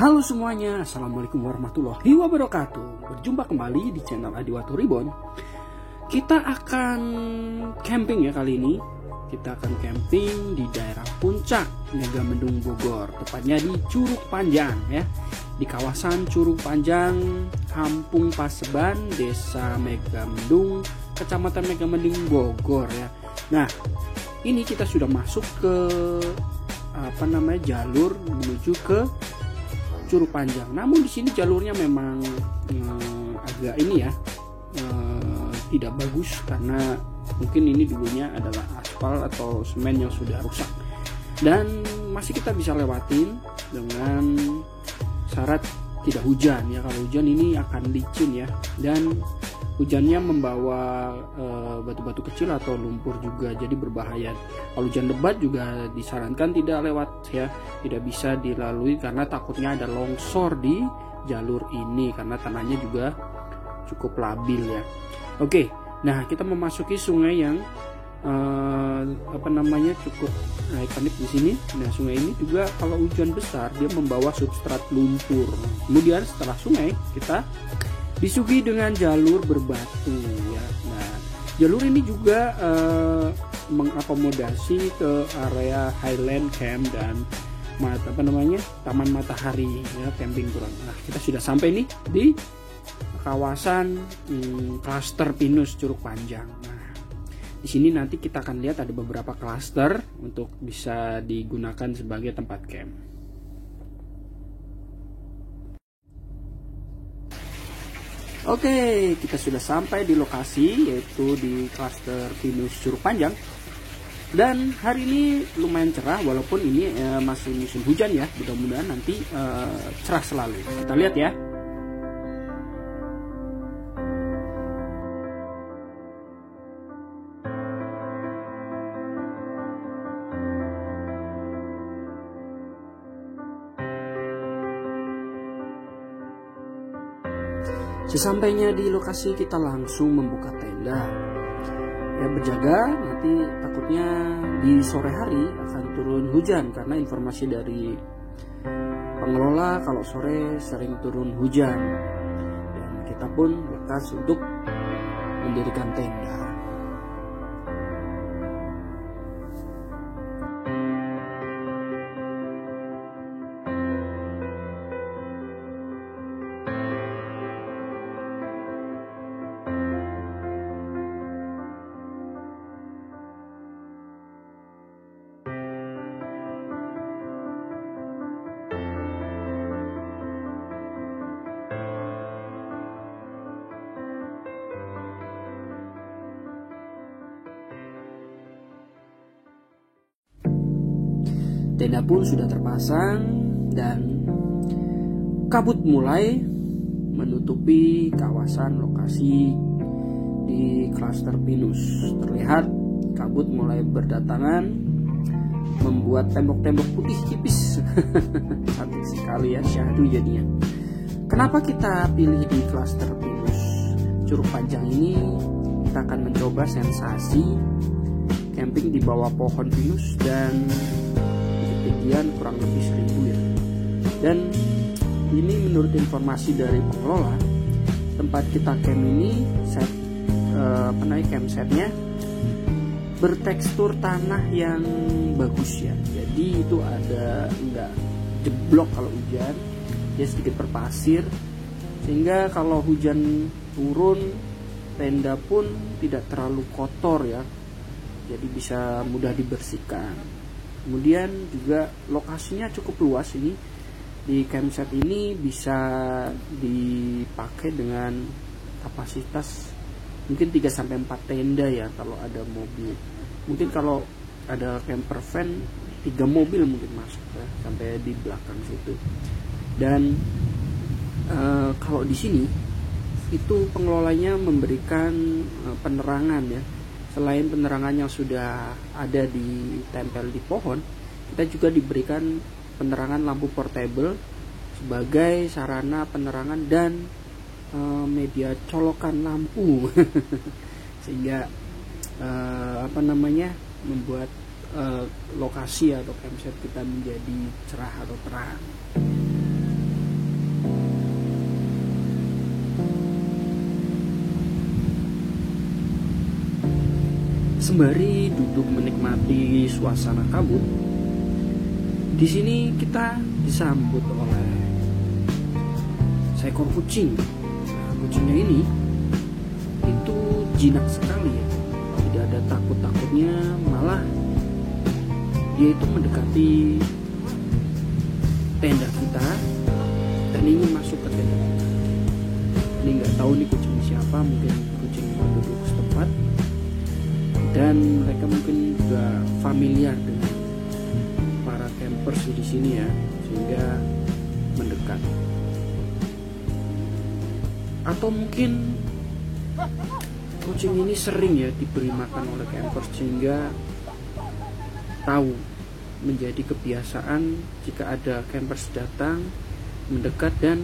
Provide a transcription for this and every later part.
Halo semuanya, Assalamualaikum warahmatullahi wabarakatuh. Berjumpa kembali di channel Adiwatu Reborn. Kita akan camping ya kali ini. Kita akan camping di daerah Puncak, Megamendung, Bogor. Tepatnya di Curug Panjang ya. Di kawasan Curug Panjang, Kampung Paseban, Desa Megamendung, Kecamatan Megamendung, Bogor ya. Nah, ini kita sudah masuk ke jalur menuju ke Curug Panjang. Namun di sini jalurnya memang agak tidak bagus karena mungkin ini dulunya adalah aspal atau semen yang sudah rusak. Dan masih kita bisa lewatin dengan syarat tidak hujan ya. Kalau hujan ini akan licin ya. Dan hujannya membawa batu-batu kecil atau lumpur juga, jadi berbahaya. Kalau hujan lebat juga disarankan tidak lewat ya, tidak bisa dilalui karena takutnya ada longsor di jalur ini karena tanahnya juga cukup labil ya. Oke, nah kita memasuki sungai yang cukup ikonik di sini. Nah, sungai ini juga kalau hujan besar dia membawa substrat lumpur. Kemudian setelah sungai kita disuguhi dengan jalur berbatu ya. Nah, jalur ini juga mengakomodasi ke area Highland Camp dan Taman Matahari ya, camping ground. Nah, kita sudah sampai nih di kawasan klaster Pinus Curug Panjang. Nah, di sini nanti kita akan lihat ada beberapa klaster untuk bisa digunakan sebagai tempat camp. Oke, kita sudah sampai di lokasi, yaitu di klaster Pinus Curug Panjang. Dan hari ini lumayan cerah, walaupun ini masih musim hujan ya. Mudah-mudahan nanti cerah selalu. Kita lihat ya. Sesampainya di lokasi kita langsung membuka tenda ya, berjaga nanti takutnya di sore hari akan turun hujan karena informasi dari pengelola kalau sore sering turun hujan, dan kita pun lekas untuk mendirikan tenda. Tenda pun sudah terpasang dan kabut mulai menutupi kawasan lokasi di klaster Pinus. Terlihat kabut mulai berdatangan membuat tembok-tembok putih tipis. Cantik sekali ya, syahdu jadinya. Kenapa kita pilih di klaster Pinus Curug Panjang ini? Kita akan mencoba sensasi camping di bawah pohon pinus dan ketinggian kurang lebih 1000 ya. Dan ini menurut informasi dari pengelola tempat kita camp ini, campsetnya bertekstur tanah yang bagus ya. Jadi itu ada enggak jeblok kalau hujan, dia sedikit berpasir sehingga kalau hujan turun tenda pun tidak terlalu kotor ya. Jadi bisa mudah dibersihkan. Kemudian juga lokasinya cukup luas ini. Di campsite ini bisa dipakai dengan kapasitas mungkin 3-4 tenda ya kalau ada mobil. Mungkin kalau ada camper van 3 mobil mungkin masuk ya, sampai di belakang situ. Dan kalau di sini itu pengelolanya memberikan penerangan ya. Selain penerangan yang sudah ada ditempel di pohon, kita juga diberikan penerangan lampu portable sebagai sarana penerangan dan media colokan lampu sehingga membuat lokasi atau campsite kita menjadi cerah atau terang. Sembari duduk menikmati suasana kabut, di sini kita disambut oleh seekor kucing. Nah, kucingnya ini itu jinak sekali ya, tidak ada takut-takutnya, malah dia itu mendekati tenda kita dan ingin masuk ke tenda kita. Ini nggak tahu nih kucing siapa, mungkin kucing penduduk setempat, dan mereka mungkin juga familiar dengan para campers di sini ya, sehingga mendekat. Atau mungkin kucing ini sering ya diberi makan oleh campers sehingga tahu, menjadi kebiasaan jika ada campers datang mendekat dan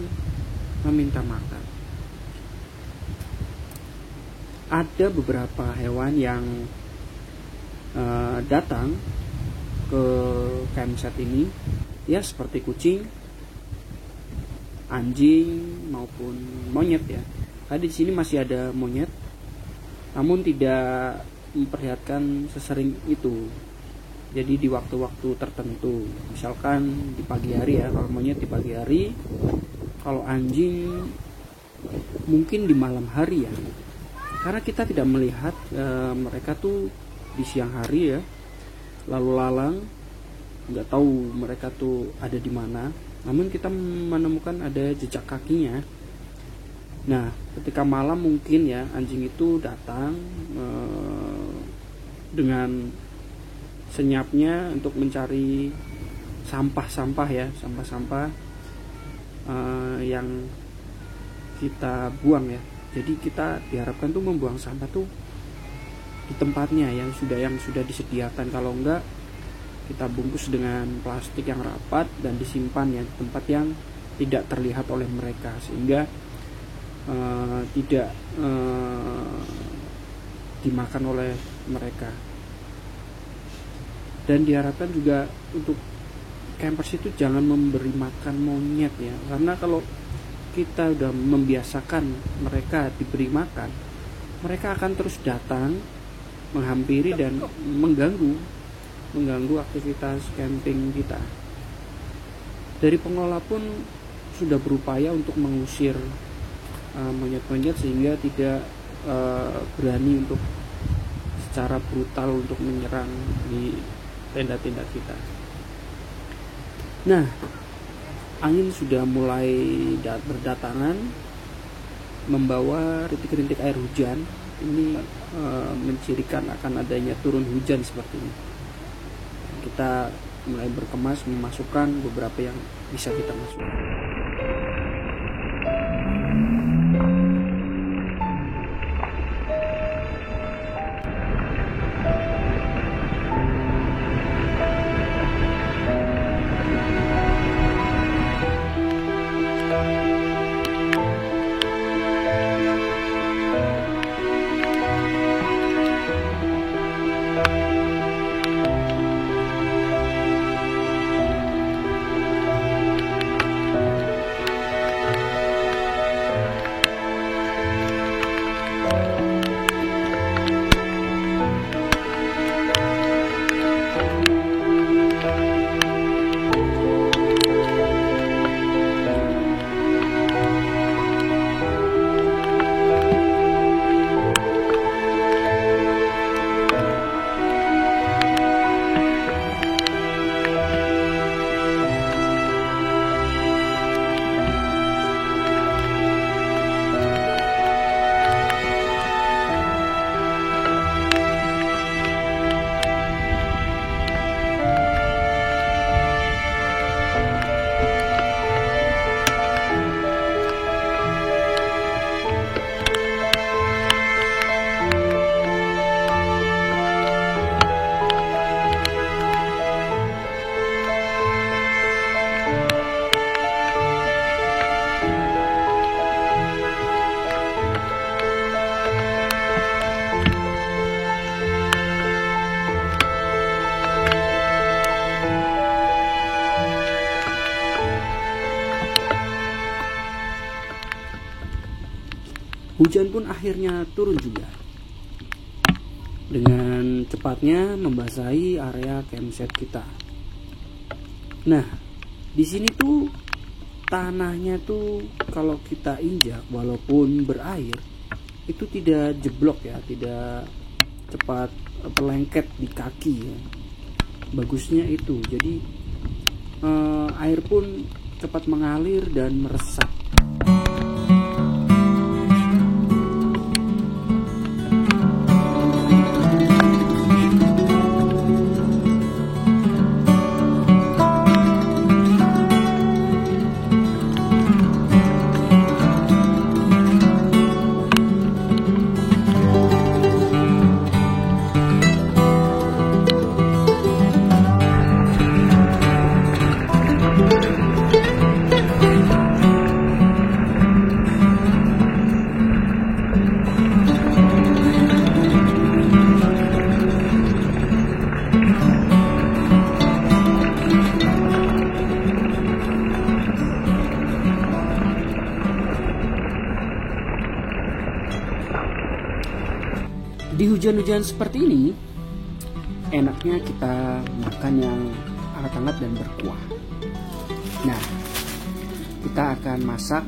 meminta makan. Ada beberapa hewan yang datang ke campsite ini ya, seperti kucing, anjing maupun monyet ya. Tadi di sini masih ada monyet, namun tidak memperlihatkan sesering itu. Jadi di waktu-waktu tertentu, misalkan di pagi hari ya, kalau monyet di pagi hari, kalau anjing mungkin di malam hari ya. Karena kita tidak melihat mereka tuh di siang hari ya, lalu lalang, nggak tahu mereka tuh ada di mana. Namun kita menemukan ada jejak kakinya. Nah, ketika malam mungkin ya anjing itu datang dengan senyapnya untuk mencari sampah-sampah ya, sampah-sampah yang kita buang ya. Jadi kita diharapkan tuh membuang sampah tuh di tempatnya yang sudah disediakan. Kalau enggak, kita bungkus dengan plastik yang rapat dan disimpan ya di tempat yang tidak terlihat oleh mereka, sehingga tidak dimakan oleh mereka. Dan diharapkan juga untuk campers itu jangan memberi makan monyet ya, karena kalau kita udah membiasakan mereka diberi makan, mereka akan terus datang, menghampiri dan mengganggu aktivitas camping kita. Dari pengelola pun sudah berupaya untuk mengusir monyet-monyet sehingga tidak berani untuk secara brutal untuk menyerang di tenda-tenda kita. Nah, angin sudah mulai berdatangan, membawa rintik-rintik air hujan. Ini mencirikan akan adanya turun hujan seperti ini. Kita mulai berkemas memasukkan beberapa yang bisa kita masukkan. Hujan pun akhirnya turun juga. dengan cepatnya membasahi area campsite kita. Nah, di sini tuh tanahnya tuh kalau kita injak walaupun berair itu tidak jeblok ya, tidak cepat terlengket di kaki ya. Bagusnya itu, jadi air pun cepat mengalir dan meresap. Di hujan-hujan seperti ini, enaknya kita makan yang hangat-hangat dan berkuah. Nah, kita akan masak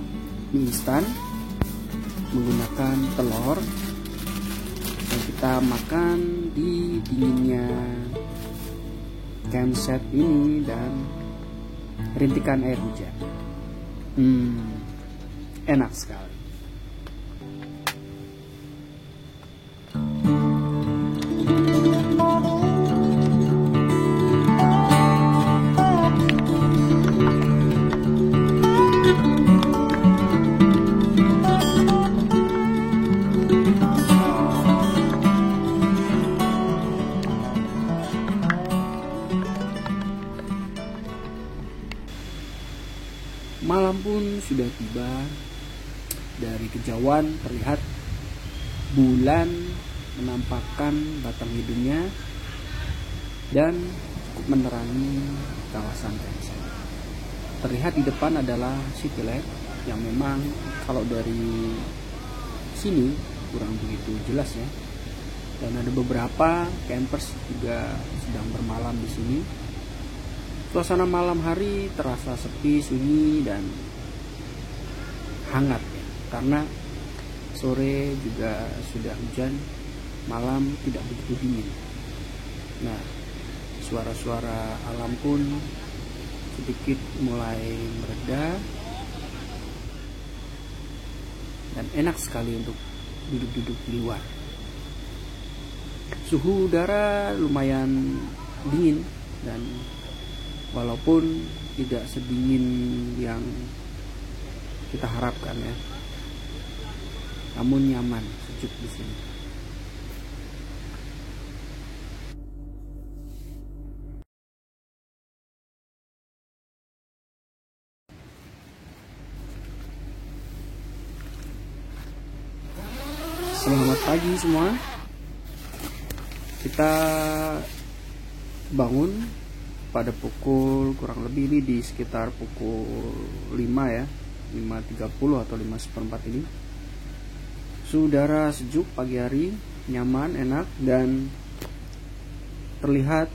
mie instan menggunakan telur dan kita makan di dinginnya campsite ini dan rintikan air hujan. Enak sekali. Malam pun sudah tiba. Dari kejauhan terlihat bulan menampakkan batang hidungnya dan cukup menerangi kawasan campsite. Terlihat di depan adalah city light yang memang kalau dari sini kurang begitu jelas ya. Dan ada beberapa campers juga sedang bermalam di sini. Suasana malam hari terasa sepi, sunyi, dan hangat ya, karena sore juga sudah hujan, malam tidak begitu dingin. Nah, suara-suara alam pun sedikit mulai mereda dan enak sekali untuk duduk-duduk di luar. Suhu udara lumayan dingin dan walaupun tidak sedingin yang kita harapkan ya, namun nyaman, sejuk di sini. Selamat pagi semua. Kita bangun pada pukul kurang lebih ini di sekitar pukul 5 ya, 5.30 atau 5:15 ini. Udara sejuk pagi hari, nyaman, enak, dan terlihat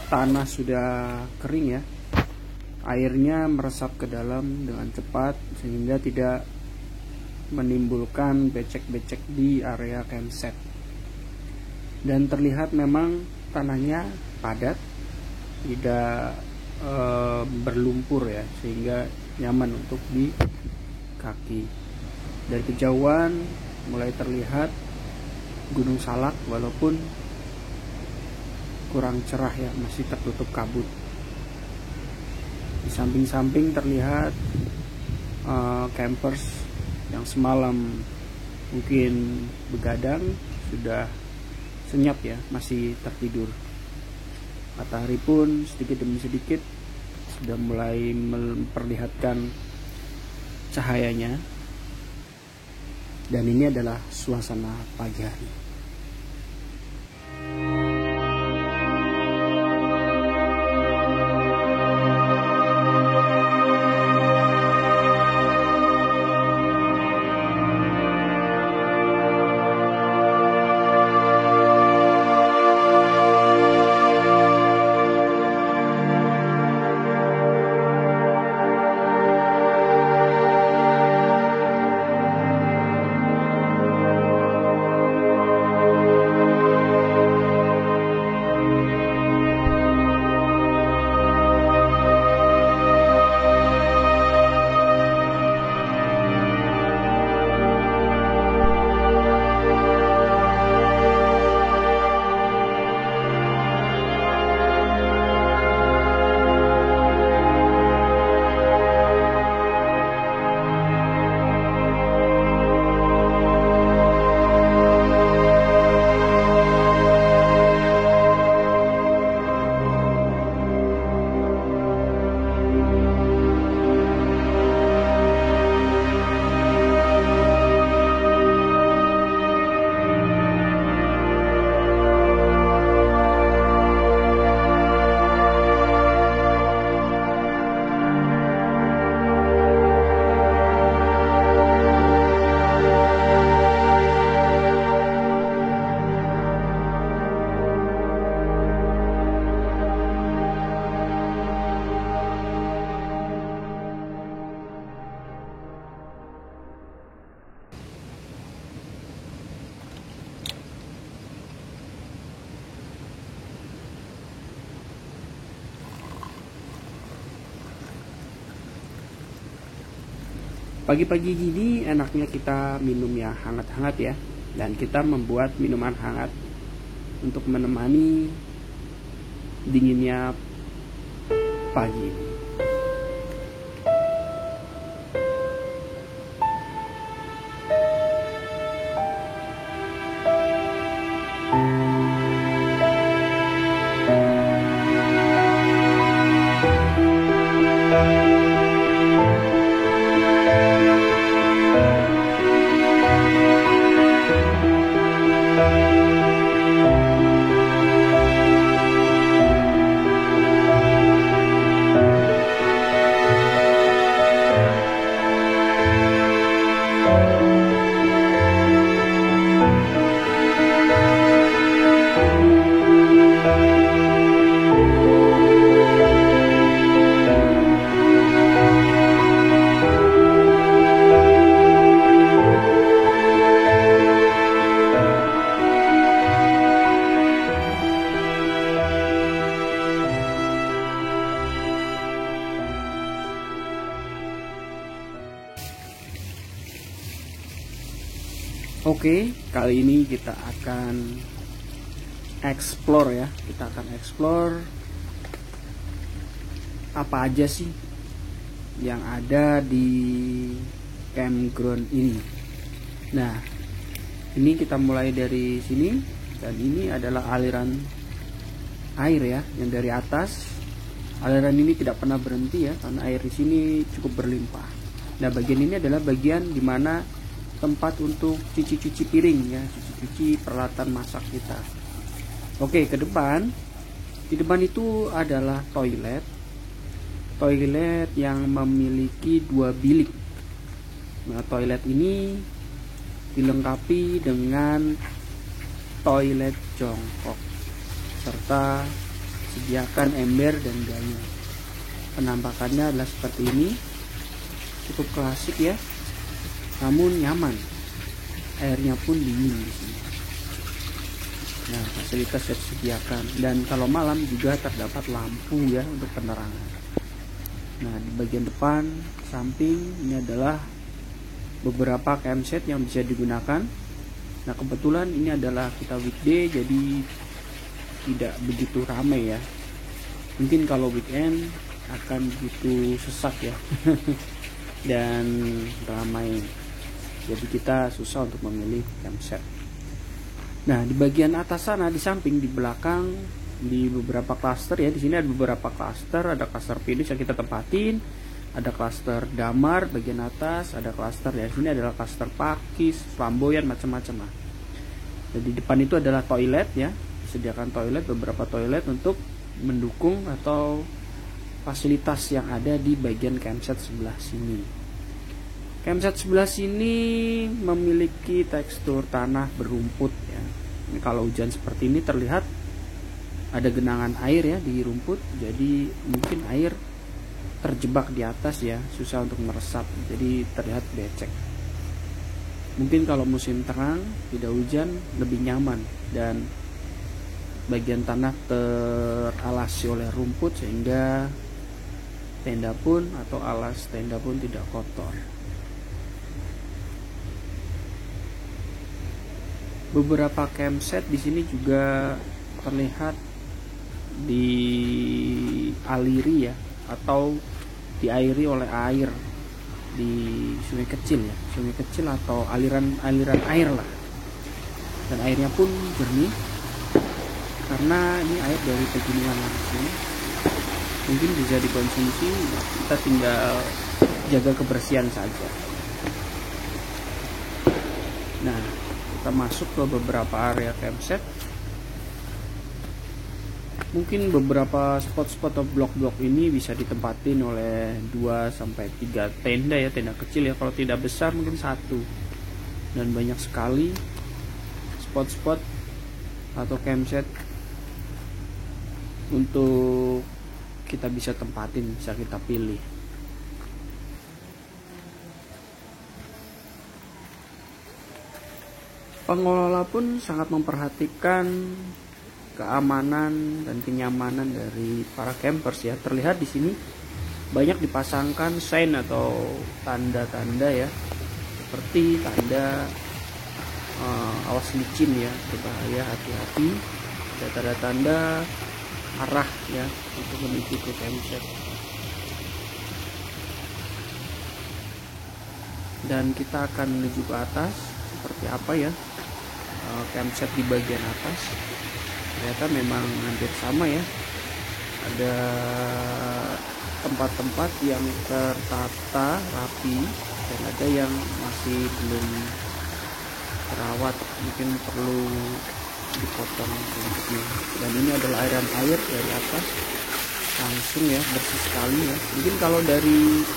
tanah sudah kering ya. Airnya meresap ke dalam dengan cepat sehingga tidak menimbulkan becek-becek di area campsite. Dan terlihat memang tanahnya padat, tidak berlumpur ya, sehingga nyaman untuk di kaki. Dari kejauhan mulai terlihat Gunung Salak walaupun kurang cerah ya, masih tertutup kabut. Di samping-samping terlihat campers yang semalam mungkin begadang sudah senyap ya, masih tertidur. Matahari pun sedikit demi sedikit sudah mulai memperlihatkan cahayanya. Dan ini adalah suasana pagi hari. Pagi-pagi gini enaknya kita minum yang hangat-hangat ya, dan kita membuat minuman hangat untuk menemani dinginnya pagi ini. Oke, kali ini kita akan explore ya. Kita akan explore apa aja sih yang ada di campground ini. Nah, ini kita mulai dari sini, dan ini adalah aliran air ya, yang dari atas. Aliran ini tidak pernah berhenti ya, karena air di sini cukup berlimpah. Nah, bagian ini adalah bagian dimana tempat untuk cuci-cuci piring ya, cuci-cuci peralatan masak kita. Oke, ke depan. Di depan itu adalah toilet. Toilet yang memiliki 2 bilik. Nah, toilet ini dilengkapi dengan toilet jongkok serta sediakan ember dan gaya. Penampakannya adalah seperti ini. Cukup klasik ya, namun nyaman. Airnya pun dingin di sini. Nah, fasilitas yang disediakan, dan kalau malam juga terdapat lampu ya untuk penerangan. Nah, di bagian depan samping ini adalah beberapa campsite yang bisa digunakan. Nah, kebetulan ini adalah kita weekday, jadi tidak begitu ramai ya. Mungkin kalau weekend akan begitu sesak ya dan ramai. Jadi kita susah untuk memilih campsite. Nah, di bagian atas sana, di samping, di belakang, di beberapa klaster ya. Di sini ada beberapa klaster. Ada klaster finish yang kita tempatin. Ada klaster damar bagian atas. Ada klaster ya. Di sini adalah klaster pakis, flamboyan, macam-macam lah. Dan di depan itu adalah toilet ya. Disediakan toilet, beberapa toilet untuk mendukung atau fasilitas yang ada di bagian campsite sebelah sini. Campsite sebelah sini memiliki tekstur tanah berumput ya. Ini kalau hujan seperti ini terlihat ada genangan air ya di rumput, jadi mungkin air terjebak di atas ya, susah untuk meresap, jadi terlihat becek. Mungkin kalau musim terang tidak hujan lebih nyaman, dan bagian tanah teralasi oleh rumput sehingga tenda pun atau alas tenda pun tidak kotor. Beberapa campsite di sini juga terlihat dialiri ya, atau diairi oleh air di sungai kecil ya, sungai kecil atau aliran air lah. Dan airnya pun jernih karena ini air dari pegunungan langsung. Mungkin bisa dikonsumsi, kita tinggal jaga kebersihan saja. Nah, kita masuk ke beberapa area campsite. Mungkin beberapa spot-spot atau blok-blok ini bisa ditempatin oleh 2-3 tenda ya, tenda kecil ya, kalau tidak besar mungkin 1. Dan banyak sekali spot-spot atau campsite untuk kita bisa tempatin, bisa kita pilih. Pengelola pun sangat memperhatikan keamanan dan kenyamanan dari para campers ya. Terlihat di sini banyak dipasangkan sign atau tanda-tanda ya, seperti tanda awas licin ya, berbahaya, hati-hati, ada tanda-tanda arah ya untuk menuju ke campsite. Dan kita akan menuju ke atas. Seperti apa ya campsite di bagian atas, ternyata memang hampir sama ya, ada tempat-tempat yang tertata rapi dan ada yang masih belum terawat, mungkin perlu dipotong rumputnya. Dan ini adalah aliran air dari atas langsung ya, bersih sekali ya. Mungkin kalau dari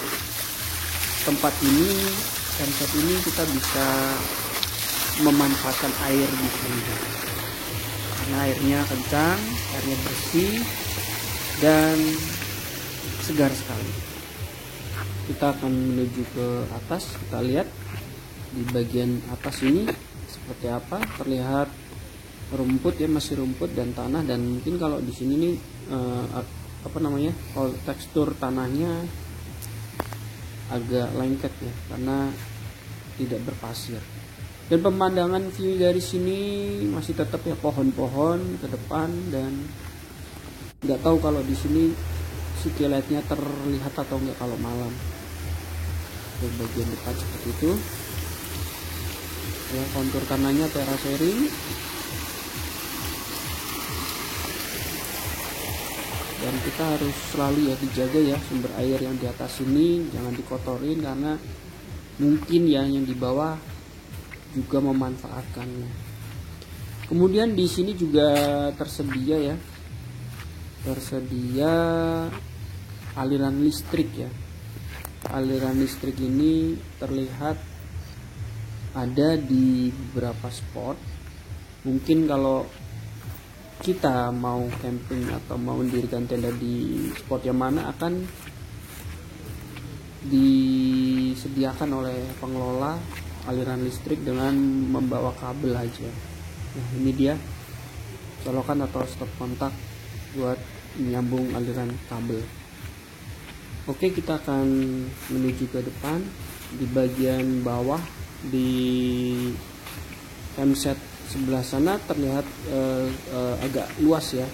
tempat ini, campsite ini, kita bisa memanfaatkan air di sini karena airnya kencang, airnya bersih dan segar sekali. Kita akan menuju ke atas. Kita lihat di bagian atas ini seperti apa. Terlihat rumput ya, masih rumput dan tanah, dan mungkin kalau di sini nih kalau tekstur tanahnya agak lengket ya karena tidak berpasir. Dan pemandangan view dari sini masih tetap ya pohon-pohon ke depan, dan nggak tahu kalau di sini skylightnya terlihat atau enggak kalau malam. Di bagian depan seperti itu ya, kontur tanahnya terasering, dan kita harus selalu ya dijaga ya sumber air yang di atas ini, jangan dikotorin karena mungkin ya yang di bawah juga memanfaatkannya. Kemudian di sini juga tersedia aliran listrik ya. Aliran listrik ini terlihat ada di beberapa spot. Mungkin kalau kita mau camping atau mau mendirikan tenda di spot yang mana akan disediakan oleh pengelola aliran listrik dengan membawa kabel aja. Nah, ini dia colokan atau stop kontak buat menyambung aliran kabel. Oke, kita akan menuju ke depan. Di bagian bawah di campsite sebelah sana terlihat agak luas ya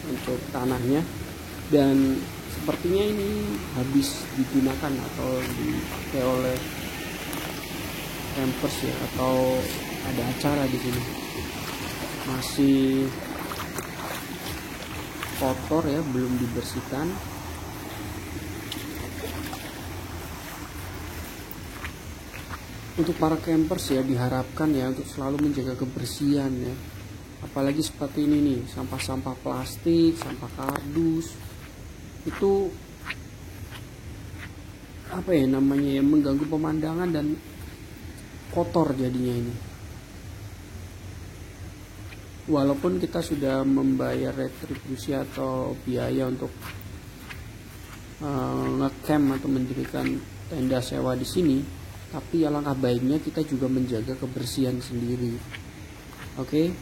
untuk tanahnya, dan sepertinya ini habis digunakan atau dipakai oleh campers ya, atau ada acara di sini. Masih kotor ya, belum dibersihkan. Untuk para campers ya diharapkan ya untuk selalu menjaga kebersihan ya, apalagi seperti ini nih, sampah-sampah plastik, sampah kardus itu apa ya namanya ya, mengganggu pemandangan dan kotor jadinya ini. Walaupun kita sudah membayar retribusi atau biaya untuk ngecamp atau mendirikan tenda sewa di sini, tapi alangkah baiknya kita juga menjaga kebersihan sendiri. Oke,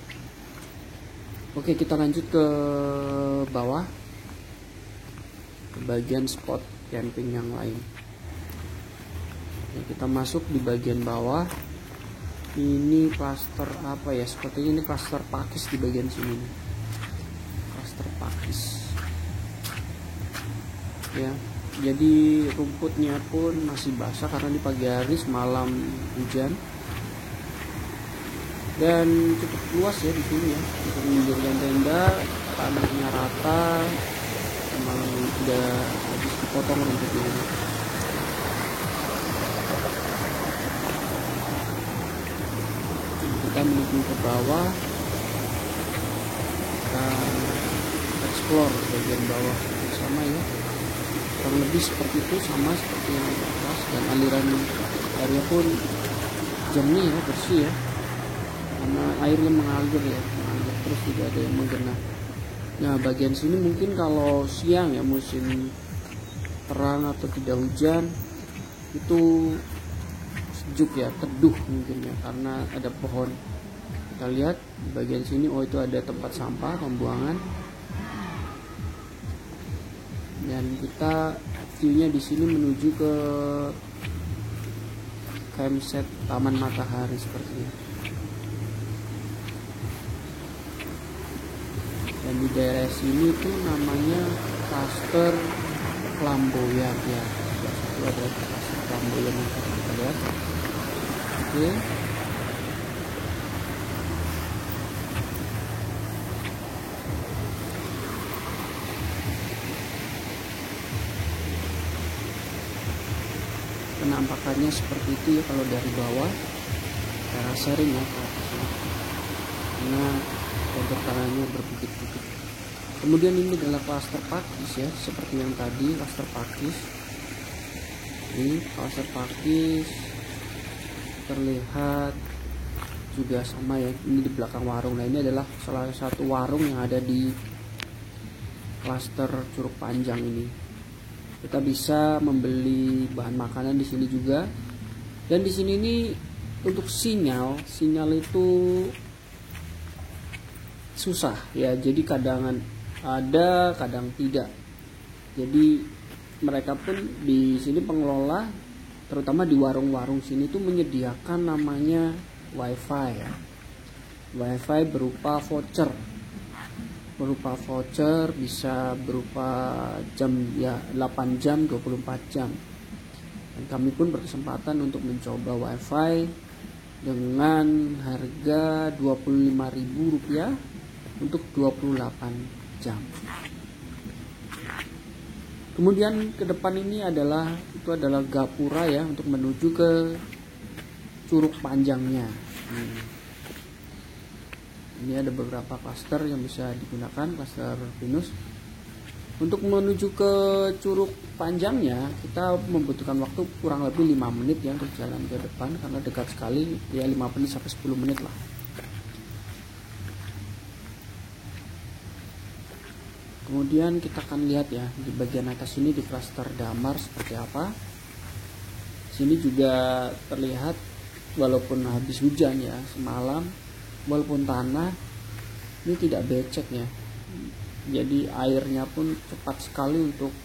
kita lanjut ke bawah, ke bagian spot camping yang lain. Kita masuk di bagian bawah. Ini klaster apa ya, sepertinya ini klaster pakis di bagian sini nih. Klaster pakis ya, jadi rumputnya pun masih basah karena di pagi hari semalam hujan, dan cukup luas ya di sini ya untuk mendirikan tenda. Tanahnya rata, memang udah habis dipotong rumputnya ini. Kita menuju ke bawah, kita explore bagian bawah bersama ya, kurang lebih seperti itu, sama seperti yang di atas, dan aliran airnya pun jernih ya, bersih ya, karena airnya mengalir terus, tidak ada yang menggenang. Nah, bagian sini mungkin kalau siang ya, musim terang atau tidak hujan, itu sejuk ya, teduh mungkin ya, karena ada pohon. Kita lihat di bagian sini, oh itu ada tempat sampah pembuangan. Dan kita view-nya di sini menuju ke campsite Taman Matahari sepertinya. Dan di daerah sini tuh namanya Cluster Flamboyan ya. Itu adalah Cluster Flamboyan yang kita lihat. Oke. Penampakannya seperti itu ya kalau dari bawah. Cara sharing ya ke atas ya. Karena kontur tanahnya berbukit-bukit. Kemudian ini adalah klaster pakis ya, seperti yang tadi klaster pakis. Ini klaster pakis terlihat juga sama ya. Ini di belakang warung. Nah ini adalah salah satu warung yang ada di klaster Curug Panjang ini. Kita bisa membeli bahan makanan di sini juga. Dan di sini ini untuk sinyal itu susah ya. Jadi kadang ada, kadang tidak. Jadi mereka pun di sini pengelola, terutama di warung-warung sini tuh menyediakan namanya wifi ya. Wifi berupa voucher. Bisa berupa jam ya, 8 jam, 24 jam. Dan kami pun berkesempatan untuk mencoba wifi dengan harga Rp25.000 untuk 28 jam. Kemudian ke depan ini adalah gapura ya, untuk menuju ke Curug Panjangnya. Ini ada beberapa klaster yang bisa digunakan, klaster pinus. Untuk menuju ke Curug Panjangnya kita membutuhkan waktu kurang lebih 5 menit ya untuk jalan ke depan, karena dekat sekali ya, 5 menit sampai 10 menit lah. Kemudian kita akan lihat ya di bagian atas ini di klaster damar seperti apa. Sini juga terlihat walaupun habis hujan ya semalam, walaupun tanah ini tidak becek ya. Jadi airnya pun cepat sekali untuk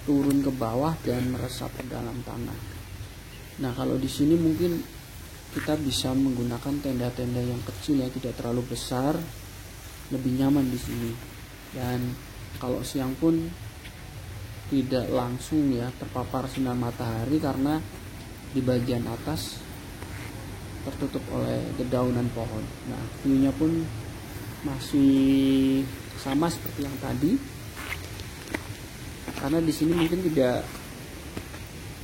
turun ke bawah dan meresap ke dalam tanah. Nah kalau di sini mungkin kita bisa menggunakan tenda-tenda yang kecil ya, tidak terlalu besar, lebih nyaman di sini. Dan kalau siang pun tidak langsung ya terpapar sinar matahari karena di bagian atas tertutup oleh dedaunan pohon. Nah view-nya pun masih sama seperti yang tadi, karena di sini mungkin tidak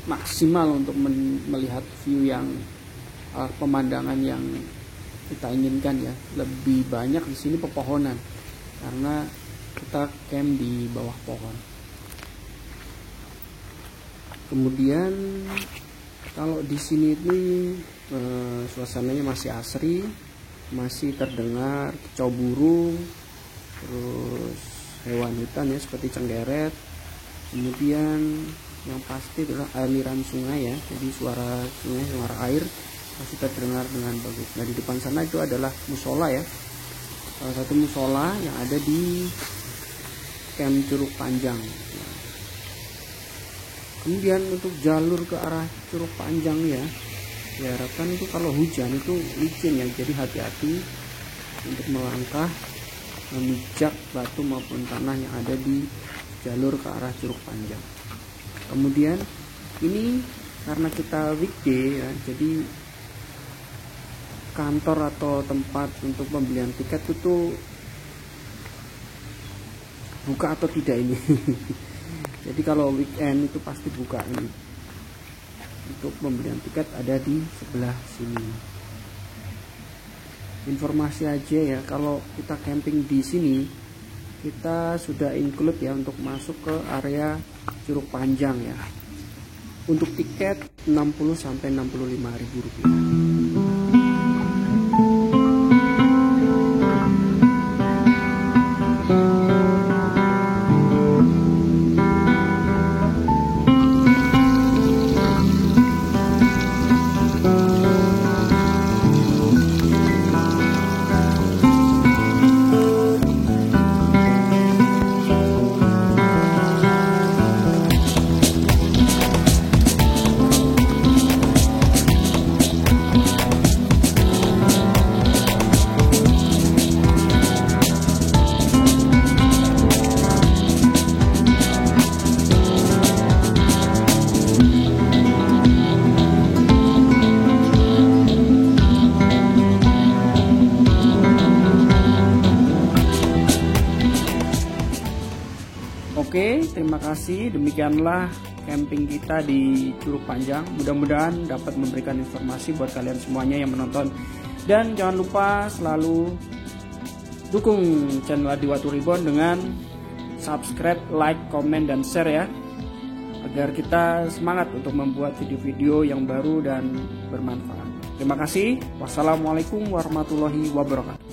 maksimal untuk melihat view yang pemandangan yang kita inginkan ya. Lebih banyak di sini pepohonan karena kita camp di bawah pohon. Kemudian kalau di sini ini suasananya masih asri, masih terdengar kicau burung, terus hewan hutan ya seperti cenggeret. Kemudian yang pasti adalah aliran sungai ya, jadi suara sungai, suara air masih terdengar dengan bagus. Nah di depan sana itu adalah musola ya, salah satu musola yang ada di camp Curug Panjang. Kemudian untuk jalur ke arah Curug Panjang ya, diharapkan itu kalau hujan itu licin ya, jadi hati-hati untuk melangkah memijak batu maupun tanah yang ada di jalur ke arah Curug Panjang. Kemudian ini karena kita weekday ya, jadi kantor atau tempat untuk pembelian tiket itu buka atau tidak ini. Jadi kalau weekend itu pasti buka ini. Untuk pembelian tiket ada di sebelah sini. Informasi aja ya, kalau kita camping di sini kita sudah include ya untuk masuk ke area Curug Panjang ya. Untuk tiket 60 sampai 65.000 rupiah. Oke, terima kasih. Demikianlah camping kita di Curug Panjang. Mudah-mudahan dapat memberikan informasi buat kalian semuanya yang menonton. Dan jangan lupa selalu dukung channel Adiwatu Reborn dengan subscribe, like, komen, dan share ya, agar kita semangat untuk membuat video-video yang baru dan bermanfaat. Terima kasih. Wassalamualaikum warahmatullahi wabarakatuh.